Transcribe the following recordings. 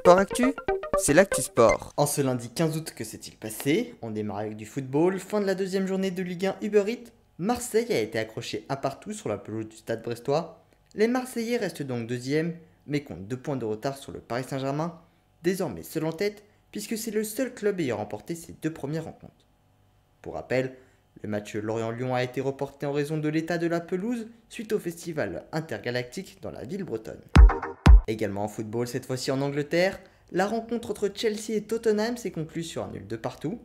Sport Actu, c'est l'actu sport. En ce lundi 15 août, que s'est-il passé? On démarre avec du football. Fin de la deuxième journée de Ligue 1 Uber Eats. Marseille a été accroché un partout sur la pelouse du Stade Brestois. Les Marseillais restent donc deuxième, mais comptent 2 points de retard sur le Paris Saint-Germain, désormais seul en tête, puisque c'est le seul club ayant remporté ses 2 premières rencontres. Pour rappel, le match Lorient-Lyon a été reporté en raison de l'état de la pelouse suite au festival intergalactique dans la ville bretonne. Également en football, cette fois-ci en Angleterre, la rencontre entre Chelsea et Tottenham s'est conclue sur un nul de partout.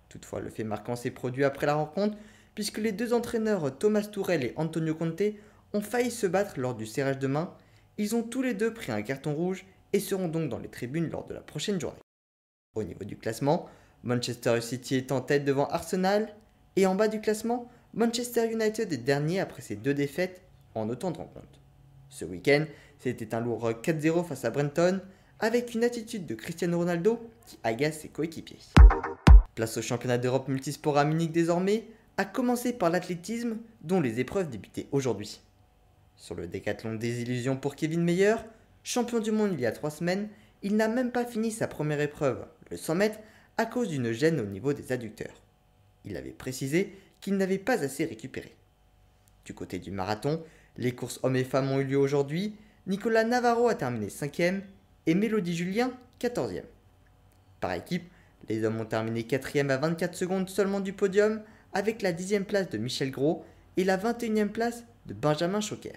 Toutefois, le fait marquant s'est produit après la rencontre, puisque les deux entraîneurs Thomas Tuchel et Antonio Conte ont failli se battre lors du serrage de main. Ils ont tous les deux pris un carton rouge et seront donc dans les tribunes lors de la prochaine journée. Au niveau du classement, Manchester City est en tête devant Arsenal, et en bas du classement, Manchester United est dernier après ses 2 défaites en autant de rencontres. Ce week-end, c'était un lourd 4-0 face à Brighton, avec une attitude de Cristiano Ronaldo qui agace ses coéquipiers. Place au championnat d'Europe multisport à Munich désormais, à commencer par l'athlétisme, dont les épreuves débutaient aujourd'hui. Sur le décathlon des illusions pour Kevin Mayer, champion du monde il y a 3 semaines, il n'a même pas fini sa première épreuve, le 100 mètres, à cause d'une gêne au niveau des adducteurs. Il avait précisé qu'il n'avait pas assez récupéré. Du côté du marathon, les courses hommes et femmes ont eu lieu aujourd'hui. Nicolas Navarro a terminé 5e et Mélodie Julien 14e. Par équipe, les hommes ont terminé 4e à 24 secondes seulement du podium, avec la 10e place de Michel Gros et la 21e place de Benjamin Choquer.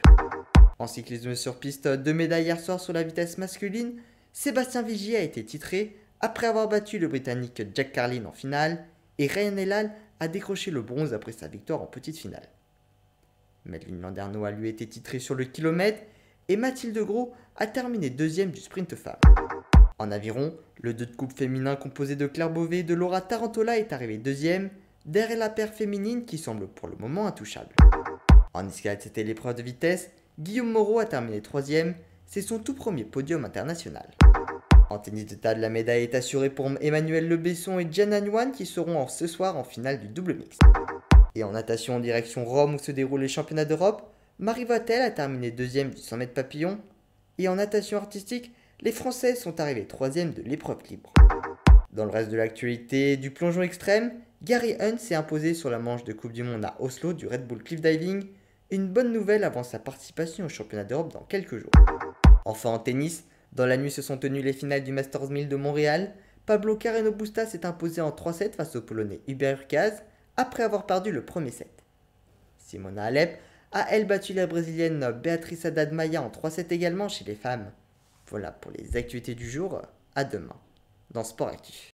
En cyclisme sur piste, 2 médailles hier soir sur la vitesse masculine. Sébastien Vigier a été titré après avoir battu le Britannique Jack Carlin en finale, et Ryan Elal a décroché le bronze après sa victoire en petite finale. Madeline Landerneau a lui été titrée sur le kilomètre et Mathilde Gros a terminé 2e du sprint femme. En aviron, le 2 de coupe féminin composé de Claire Beauvais et de Laura Tarantola est arrivé 2e, derrière la paire féminine qui semble pour le moment intouchable. En escalade, c'était l'épreuve de vitesse, Guillaume Moreau a terminé 3e, c'est son tout premier podium international. En tennis de table, la médaille est assurée pour Emmanuel Le Besson et Jian Anyuan qui seront ce soir en finale du double mixte. Et en natation en direction Rome où se déroulent les championnats d'Europe, Marie Vatel a terminé 2e du 100 mètres papillon. Et en natation artistique, les Françaises sont arrivées 3e de l'épreuve libre. Dans le reste de l'actualité du plongeon extrême, Gary Hunt s'est imposé sur la manche de Coupe du Monde à Oslo du Red Bull Cliff Diving. Une bonne nouvelle avant sa participation au championnat d'Europe dans quelques jours. Enfin en tennis, dans la nuit se sont tenues les finales du Masters 1000 de Montréal. Pablo Carreno Busta s'est imposé en 3-7 face au Polonais Hubert Hurkacz après avoir perdu le premier set. Simona Halep a elle battu la Brésilienne Beatriz Haddad Maia en 3-7 également chez les femmes. Voilà pour les actualités du jour, à demain dans Sport Actu.